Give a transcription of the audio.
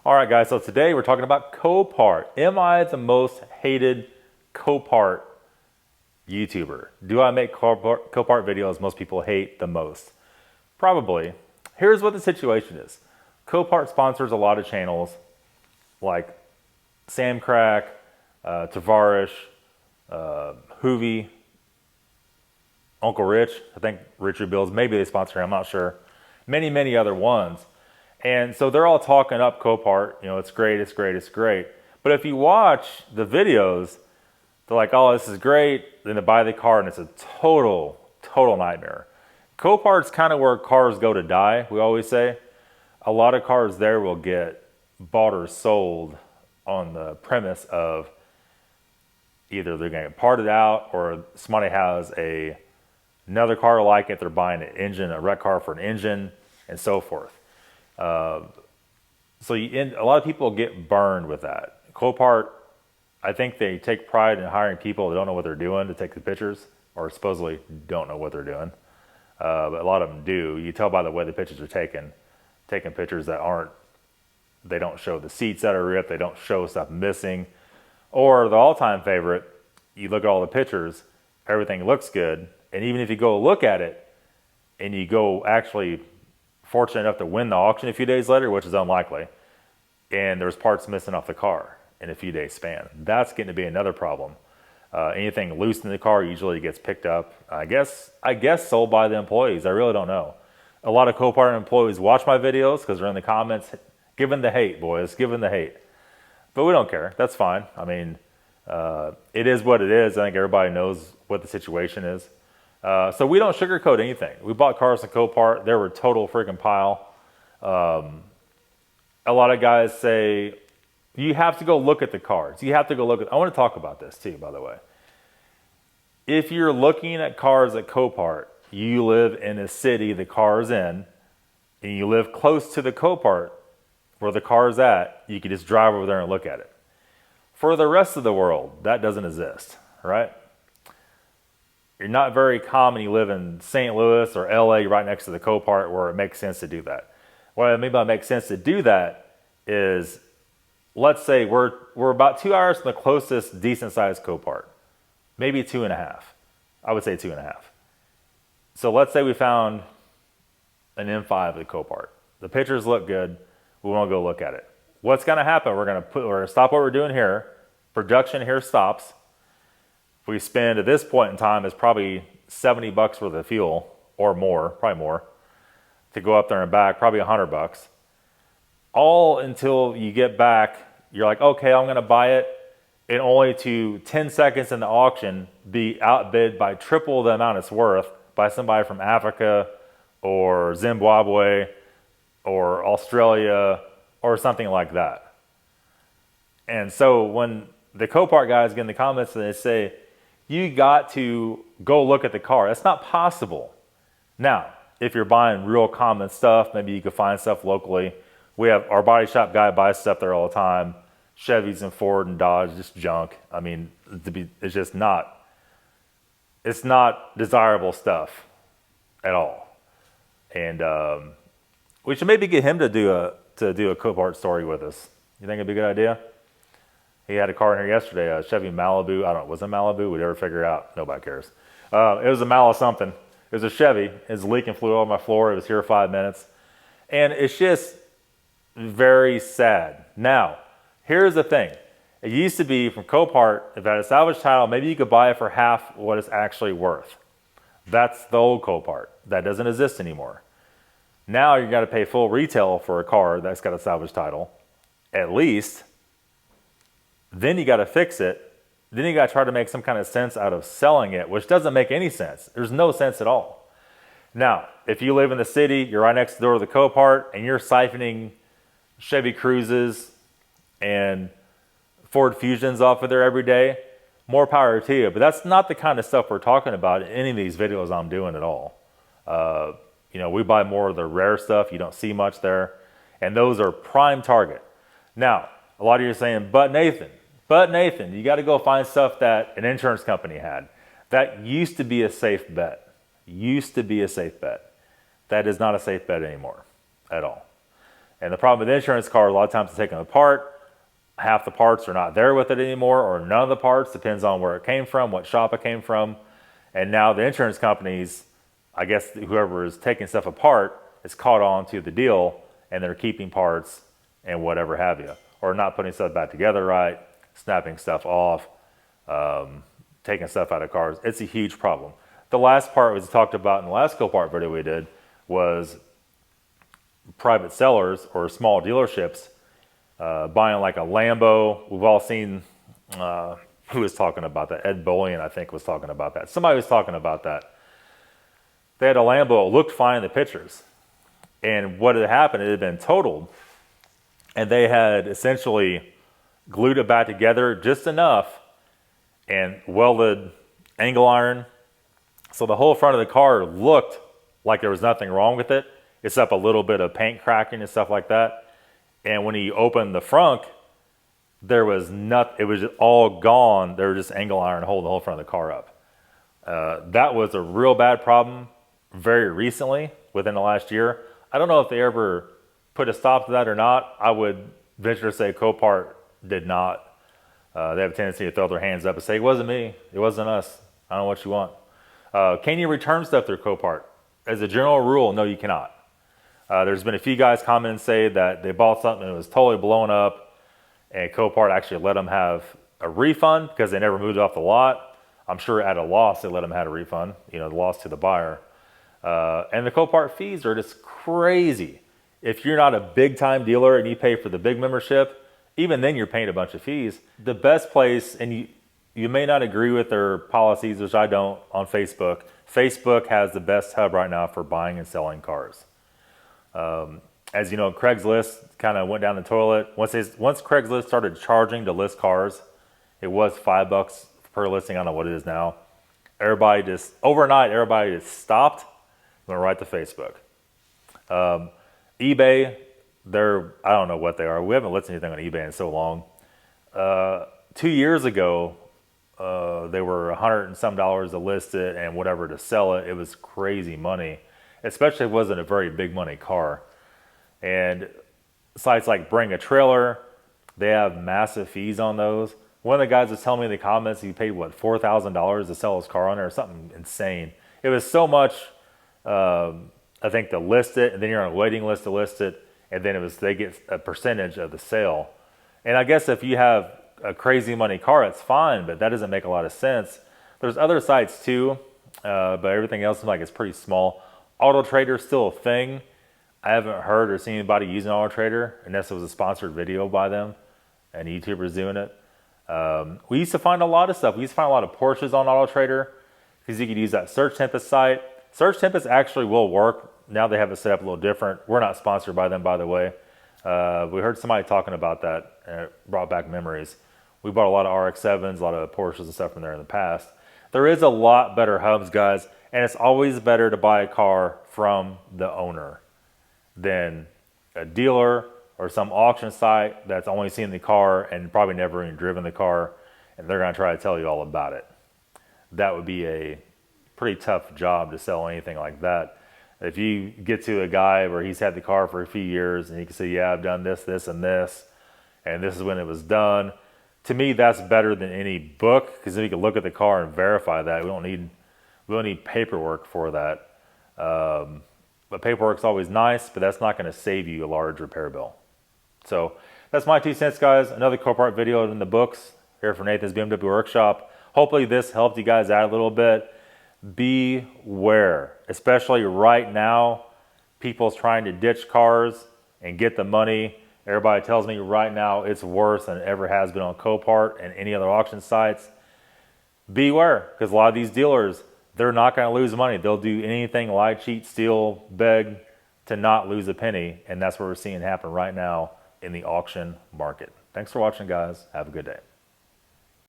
All right, guys, so today we're talking about Copart. Am I the most hated Copart YouTuber? Do I make Copart videos most people hate the most? Probably. Here's what the situation is. Copart sponsors a lot of channels like Sam Crack, Tavarish, Hoovy, Uncle Rich. I think Richard Bills, maybe they sponsor him, I'm not sure. Many, many other ones. And so they're all talking up Copart. You know, it's great, it's great, it's great. But if you watch the videos, they're like, oh, this is great. Then they buy the car and it's a total nightmare. Copart's kind of where cars go to die, we always say. A lot of cars there will get bought or sold on the premise of either they're going to get parted out or somebody has another car like it. They're buying an engine, a wreck car for an engine, and so forth. So a lot of people get burned with that. Copart, I think they take pride in hiring people that don't know what they're doing to take the pictures, or supposedly don't know what they're doing. But a lot of them do. You tell by the way the pictures are taken pictures that aren't, they don't show the seats that are ripped, they don't show stuff missing. Or the all-time favorite, you look at all the pictures, everything looks good, and even if you go look at it, and you go actually fortunate enough to win the auction a few days later, which is unlikely, and there's parts missing off the car in a few days span. That's getting to be another problem. Anything loose in the car usually gets picked up. I guess sold by the employees. I really don't know. A lot of Copart employees watch my videos because they're in the comments giving the hate, boys, giving the hate. But we don't care. That's fine. I mean, it is what it is. I think everybody knows what the situation is. So we don't sugarcoat anything. We bought cars in Copart. They were a total freaking pile. A lot of guys say, you have to go look at the cars. You have to go look at, I want to talk about this too, by the way. If you're looking at cars at Copart, you live in a city the car's in, and you live close to the Copart where the car's at, you can just drive over there and look at it. For the rest of the world, that doesn't exist, right? You're not very common. You live in St. Louis or LA, right next to the Copart, where it makes sense to do that. What I mean by makes sense to do that is, let's say we're about 2 hours from the closest decent sized Copart, maybe 2.5. I would say 2.5. So let's say we found an M5 at the Copart. The pictures look good. We want to go look at it. What's going to happen? We're going to stop what we're doing here. Production here stops. We spend at this point in time is probably $70 worth of fuel or more, probably more, to go up there and back, probably $100. All until you get back, you're like, okay, I'm going to buy it, and only to 10 seconds in the auction be outbid by triple the amount it's worth by somebody from Africa or Zimbabwe or Australia or something like that. And so when the Copart guys get in the comments and they say, you got to go look at the car, that's not possible. Now, if you're buying real common stuff, maybe you can find stuff locally. We have our body shop guy buys stuff there all the time. Chevys and Ford and Dodge, just junk. I mean, it's just not, it's not desirable stuff at all. And we should maybe get him to do a Copart story with us. You think it'd be a good idea? He had a car in here yesterday, a Chevy Malibu. I don't know, was it Malibu? We'd never figure it out. Nobody cares. It was a Mal something. It was a Chevy. It was leaking fluid on my floor. It was here 5 minutes. And it's just very sad. Now, here's the thing. It used to be from Copart, if it had a salvage title, maybe you could buy it for half what it's actually worth. That's the old Copart. That doesn't exist anymore. Now you got to pay full retail for a car that's got a salvage title, at least. Then you got to fix it. Then you got to try to make some kind of sense out of selling it, which doesn't make any sense. There's no sense at all. Now, if you live in the city, you're right next door to the Copart, and you're siphoning Chevy Cruzes and Ford Fusions off of there every day, more power to you. But that's not the kind of stuff we're talking about in any of these videos I'm doing at all. You know, we buy more of the rare stuff. You don't see much there. And those are prime target. Now, a lot of you are saying, but Nathan, you got to go find stuff that an insurance company had. That used to be a safe bet. Used to be a safe bet. That is not a safe bet anymore at all. And the problem with insurance cars, a lot of times it's taken apart. Half the parts are not there with it anymore, or none of the parts, depends on where it came from, what shop it came from. And now the insurance companies, I guess whoever is taking stuff apart is caught on to the deal, and they're keeping parts and whatever have you, or not putting stuff back together right, snapping stuff off, taking stuff out of cars. It's a huge problem. The last part was talked about in the last Copart video we did was private sellers or small dealerships buying like a Lambo. We've all seen, who was talking about that? Ed Bolian, I think, was talking about that. Somebody was talking about that. They had a Lambo, it looked fine in the pictures. And what had happened, it had been totaled. And they had essentially glued it back together just enough and welded angle iron. So the whole front of the car looked like there was nothing wrong with it, except a little bit of paint cracking and stuff like that. And when he opened the front, there was nothing, it was just all gone. There was just angle iron holding the whole front of the car up. That was a real bad problem very recently, within the last year. I don't know if they ever put a stop to that or not. I would venture to say Copart did not. They have a tendency to throw their hands up and say, it wasn't me, it wasn't us, I don't know what you want. Can you return stuff through Copart? As a general rule, no, you cannot. There's been a few guys comment and say that they bought something that was totally blown up, and Copart actually let them have a refund because they never moved it off the lot. I'm sure at a loss they let them have a refund, you know, the loss to the buyer. And the Copart fees are just crazy. If you're not a big time dealer and you pay for the big membership, even then you're paying a bunch of fees. The best place, and you may not agree with their policies, which I don't, on Facebook. Facebook has the best hub right now for buying and selling cars. As you know, Craigslist kind of went down the toilet. Once Craigslist started charging to list cars, it was $5 per listing. I don't know what it is now. Overnight, everybody just stopped, went right to Facebook. eBay, I don't know what they are. We haven't listed anything on eBay in so long. 2 years ago, they were $100 and some to list it and whatever to sell it. It was crazy money, especially if it wasn't a very big money car. And sites like Bring a Trailer, they have massive fees on those. One of the guys was telling me in the comments he paid, what, $4,000 to sell his car on there, or something insane. It was so much, I think, to list it, and then you're on a waiting list to list it, and then they get a percentage of the sale. And I guess if you have a crazy money car, it's fine, but that doesn't make a lot of sense. There's other sites too, but everything else seems like it's pretty small. Auto Trader's still a thing. I haven't heard or seen anybody using Auto Trader unless it was a sponsored video by them and YouTubers doing it. We used to find a lot of stuff. We used to find a lot of Porsches on Auto Trader because you could use that Search Tempest site. Search Tempest actually will work. Now they have it set up a little different. We're not sponsored by them, by the way. We heard somebody talking about that, and it brought back memories. We bought a lot of RX-7s, a lot of Porsches and stuff from there in the past. There is a lot better hubs, guys, and it's always better to buy a car from the owner than a dealer or some auction site that's only seen the car and probably never even driven the car, and they're going to try to tell you all about it. That would be a pretty tough job to sell anything like that. If you get to a guy where he's had the car for a few years and he can say, yeah, I've done this, this, and this is when it was done. To me, that's better than any book, because then we can look at the car and verify that. We don't need paperwork for that. But paperwork's always nice, but that's not going to save you a large repair bill. So that's my 2 cents, guys. Another Copart video in the books here from Nathan's BMW Workshop. Hopefully this helped you guys out a little bit. Beware, especially right now, people's trying to ditch cars and get the money. Everybody tells me right now it's worse than it ever has been on Copart and any other auction sites. Beware, because a lot of these dealers, they're not going to lose money. They'll do anything, lie, cheat, steal, beg to not lose a penny. And that's what we're seeing happen right now in the auction market. Thanks for watching, guys. Have a good day.